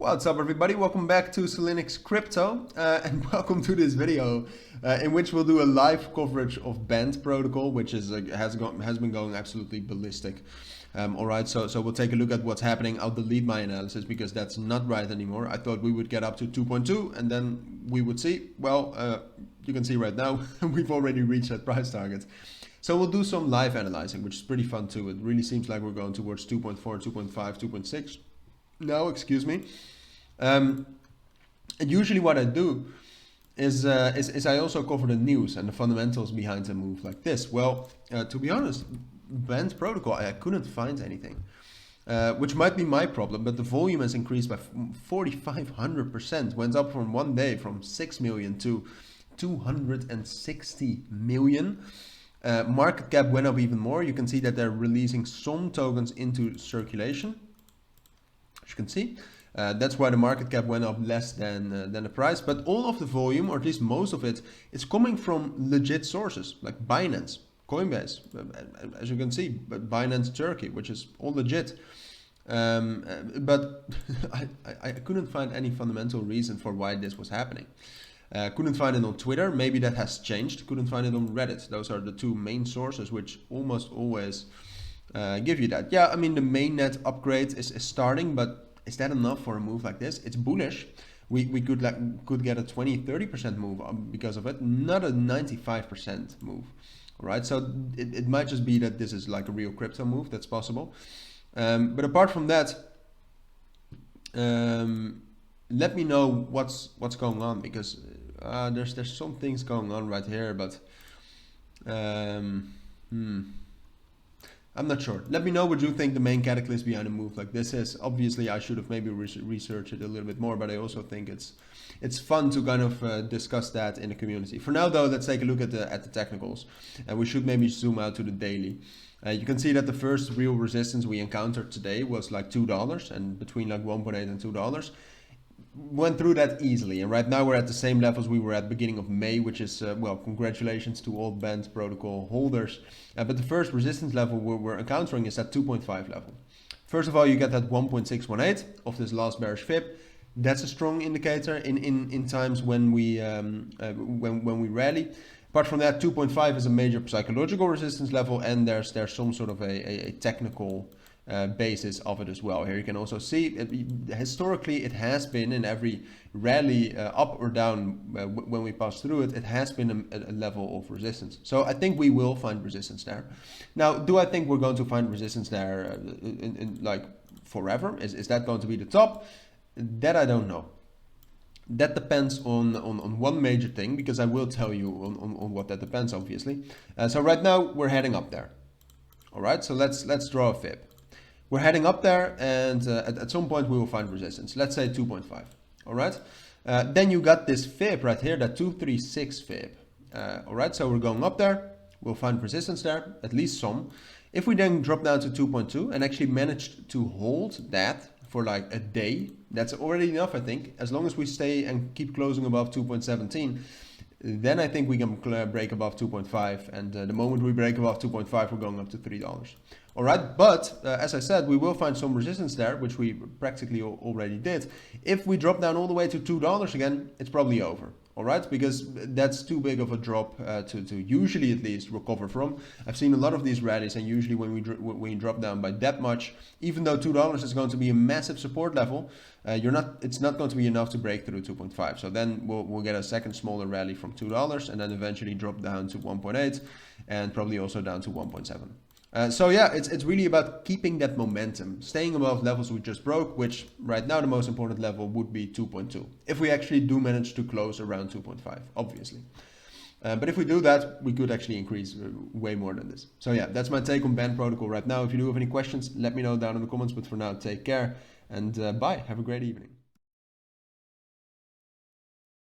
What's up everybody, welcome back to Cilinix Crypto and welcome to this video in which we'll do a live coverage of BAND protocol, which is has been going absolutely ballistic. Alright, so we'll take a look at what's happening. I'll delete my analysis because that's not right anymore. I thought we would get up to 2.2 and then we would see. Well, you can see right now we've already reached that price target. So we'll do some live analyzing, which is pretty fun too. It really seems like we're going towards 2.4, 2.5, 2.6. No, excuse me. And usually what I do is I also cover the news and the fundamentals behind a move like this. Well, to be honest, BAND protocol, I couldn't find anything, which might be my problem, but the volume has increased by 4,500%, went up from one day from 6 million to 260 million. Market cap went up even more. You can see that they're releasing some tokens into circulation. As you can see, that's why the market cap went up less than the price. But all of the volume, or at least most of it, is coming from legit sources like Binance, Coinbase, as you can see, but Binance Turkey, which is all legit. But I couldn't find any fundamental reason for why this was happening. Couldn't find it on Twitter. Maybe that has changed. Couldn't find it on Reddit. Those are the two main sources which almost always give you that. Yeah, I mean the mainnet upgrade is starting, but is that enough for a move like this? It's bullish. We could get a 20-30% move because of it, not a 95% move. All right, so it might just be that this is like a real crypto move. That's possible. But apart from that, let me know what's going on, because there's some things going on right here, but I'm not sure. Let me know what you think the main catalyst behind a move like this is. Obviously, I should have maybe researched it a little bit more, but I also think it's fun to kind of discuss that in the community. For now, though, let's take a look at the technicals, and we should maybe zoom out to the daily. You can see that the first real resistance we encountered today was like $2, and between like 1.8 and $2. Went through that easily, and right now we're at the same levels we were at beginning of May, which is well, congratulations to all BAND protocol holders. But the first resistance level we're encountering is at 2.5 level. First of all, you get that 1.618 of this last bearish fib. That's a strong indicator in times when we rally. Apart from that, 2.5 is a major psychological resistance level, and there's some sort of a technical basis of it as well. Here you can also see historically it has been in every rally, up or down, when we pass through it, it has been a level of resistance. So I think we will find resistance there. Now, do I think we're going to find resistance there in like forever? Is that going to be the top? That I don't know. That depends on one major thing, because I will tell you on what that depends, obviously. So right now we're heading up there. All right, so let's draw a fib. We're heading up there, and at some point we will find resistance. Let's say 2.5. All right. Then you got this fib right here, that 236 fib. All right. So we're going up there. We'll find resistance there, at least some. If we then drop down to 2.2 and actually managed to hold that for like a day, that's already enough, I think. As long as we stay and keep closing above 2.17. Then I think we can break above 2.5, and the moment we break above 2.5, we're going up to $3. All right, but as I said, we will find some resistance there, which we practically already did. If we drop down all the way to $2 again, it's probably over. All right, because that's too big of a drop to usually at least recover from. I've seen a lot of these rallies, and usually when we drop down by that much, even though $2 is going to be a massive support level, it's not going to be enough to break through 2.5. So then we'll get a second smaller rally from $2, and then eventually drop down to 1.8, and probably also down to 1.7. So yeah, it's really about keeping that momentum, staying above levels we just broke, which right now the most important level would be 2.2. If we actually do manage to close around 2.5, obviously. But if we do that, we could actually increase way more than this. So yeah, that's my take on BAND protocol right now. If you do have any questions, let me know down in the comments. But for now, take care and bye. Have a great evening.